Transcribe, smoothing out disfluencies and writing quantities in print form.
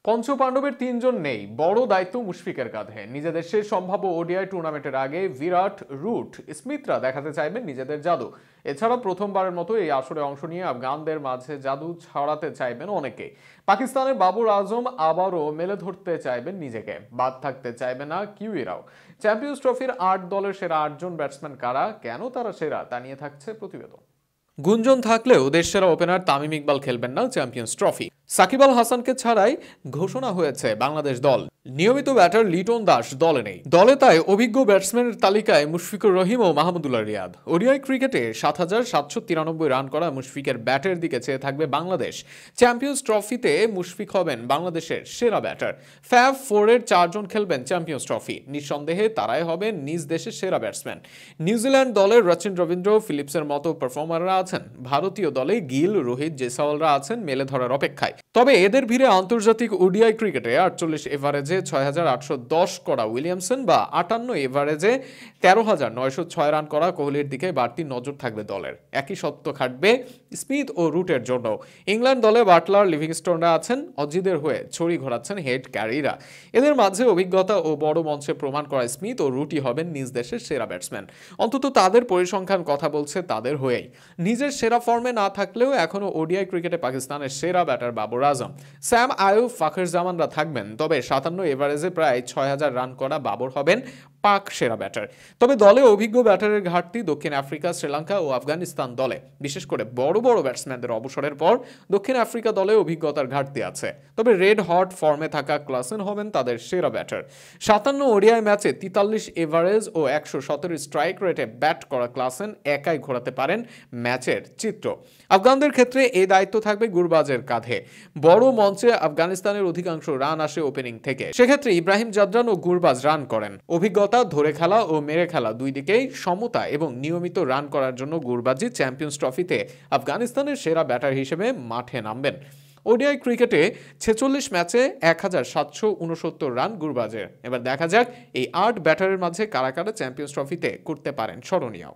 পঞ্চপাণ্ডবের তিনজন নেই, বড় দায়িত্ব মুশফিকের কাঁধে। নিজের দেশের সম্ভাব্য ওডিআই টুর্নামেন্টের আগে বিরাট, রুট, স্মিথরা দেখাতে চাইবেন নিজেদের জাদু। এছাড়া প্রথমবারের মতো এই আসরে অংশ নিয়ে আফগানদের মাঝে জাদু ছড়াতে চাইবেন অনেকে। পাকিস্তানের বাবর আজম আবারও মেলে ধরতে চাইবেন নিজেকে, বাদ থাকতে চাইবে না কিউইরাও। চ্যাম্পিয়ন্স ট্রফির ৮ দলের সেরা ৮জন ব্যাটসম্যান কারা, কেন তারা সেরা, তা নিয়ে থাকছে প্রতিবেদন। গুঞ্জন থাকলেও দেশসেরা ওপেনার তামিম ইকবাল খেলবেন না চ্যাম্পিয়ন্স ট্রফি। সাকিব আল হাসানকে ছাড়াই ঘোষণা হয়েছে বাংলাদেশ দল। নিয়মিত ব্যাটার লিটন দাস দলে নেই। দলে তাই অভিজ্ঞ ব্যাটসম্যানের তালিকায় মুশফিকুর রহিম ও মাহমুদুল্লাহ রিয়াদ। ওডিআই ক্রিকেটে ৭৭৯৩ রান করা মুশফিকের ব্যাটের দিকে চেয়ে থাকবে বাংলাদেশ। চ্যাম্পিয়ন্স ট্রফিতে মুশফিক হবেন বাংলাদেশের সেরা ব্যাটার। ফ্যাব 4-এর 4 জন খেলবেন চ্যাম্পিয়ন্স ট্রফি। নিঃসন্দেহে তারাই হবেন নিজ দেশের সেরা ব্যাটসম্যান। নিউজিল্যান্ড দলের রচিন রবীন্দ্র, ফিলিপসের মতো পারফর্মাররা আছেন। ভারতীয় দলে গিল, রোহিত, জেসাওয়ালরা আছেন মেলে ধরার অপেক্ষায়। তবে এদের ভিড়ে আন্তর্জাতিক ওডিআই ক্রিকেটে ৪৮ এভারেজে ৬৮১০ করা উইলিয়ামসন বা ৫৮ এভারেজে ১৩৯০৬ রান করা কোহলির দিকে বাড়তি নজর থাকবে দলের। একই সত্য খাটবে স্মিথ ও রুটের জন্য। ইংল্যান্ড দলে বাটলার, লিভিংস্টোনরা আছেন। অজিদের হয়ে ছড়ি ঘোরাচ্ছেন হেড ক্যারিরা। এদের মাঝে অভিজ্ঞতা ও বড় মঞ্চে প্রমাণ করা স্মিথ ও রুটই হবেন নিজ দেশের সেরা ব্যাটসম্যান। অন্তত তাদের পরিসংখ্যান কথা বলছে তাদের হয়েই। নিজের সেরা ফর্মে না থাকলেও এখনও ওডিআই ক্রিকেটে পাকিস্তানের সেরা ব্যাটার বাবর আজম, স্যাম আয়ুব, ফাখর জামানরা থাকবেন। তবে ৫৭ এভারেজে প্রায় ৬০০০ রান করা বাবর হবেন পাক সেরা ব্যাটার। তবে দলে অভিজ্ঞ ব্যাটারের ঘাটতি দক্ষিণ আফ্রিকা, শ্রীলঙ্কা ও আফগানিস্তান দলে। বিশেষ করে বড় বড় ব্যাটসম্যানদের অবসরের পর দক্ষিণ আফ্রিকা দলে অভিজ্ঞতার ঘাটতি আছে। তবে রেড হট ফর্মে থাকা ক্লাসেন হবেন তাদের সেরা ব্যাটার। ৫৭ ওডিআই ম্যাচে ৪৩ এভারেজ ও ১১৭ স্ট্রাইক রেটে ব্যাট করা ক্লাসেন একাই ঘোরাতে পারেন ম্যাচের চিত্র। আফগানদের ক্ষেত্রে এই দায়িত্ব থাকবে গুরবাজের কাঁধে। বড় মঞ্চে আফগানিস্তানের অধিকাংশ রান আসে ওপেনিং থেকে। সেক্ষেত্রে ইব্রাহিম জাদরান ও গুরবাজ রান করেন। অভিজ্ঞতা, ধরে খেলা ও মেরে খেলা দুই দিকেই সমতা এবং নিয়মিত রান করার জন্য গুরবাজি চ্যাম্পিয়ন্স ট্রফিতে আফগানিস্তানের সেরা ব্যাটার হিসেবে মাঠে নামবেন। ওডিআই ক্রিকেটে ৪৬ ম্যাচে ১৭৬৯ রান গুরবাজের। এবার দেখা যাক এই ৮ ব্যাটারের মাঝে কারা কারা চ্যাম্পিয়ন্স ট্রফিতে করতে পারেন স্মরণীয়।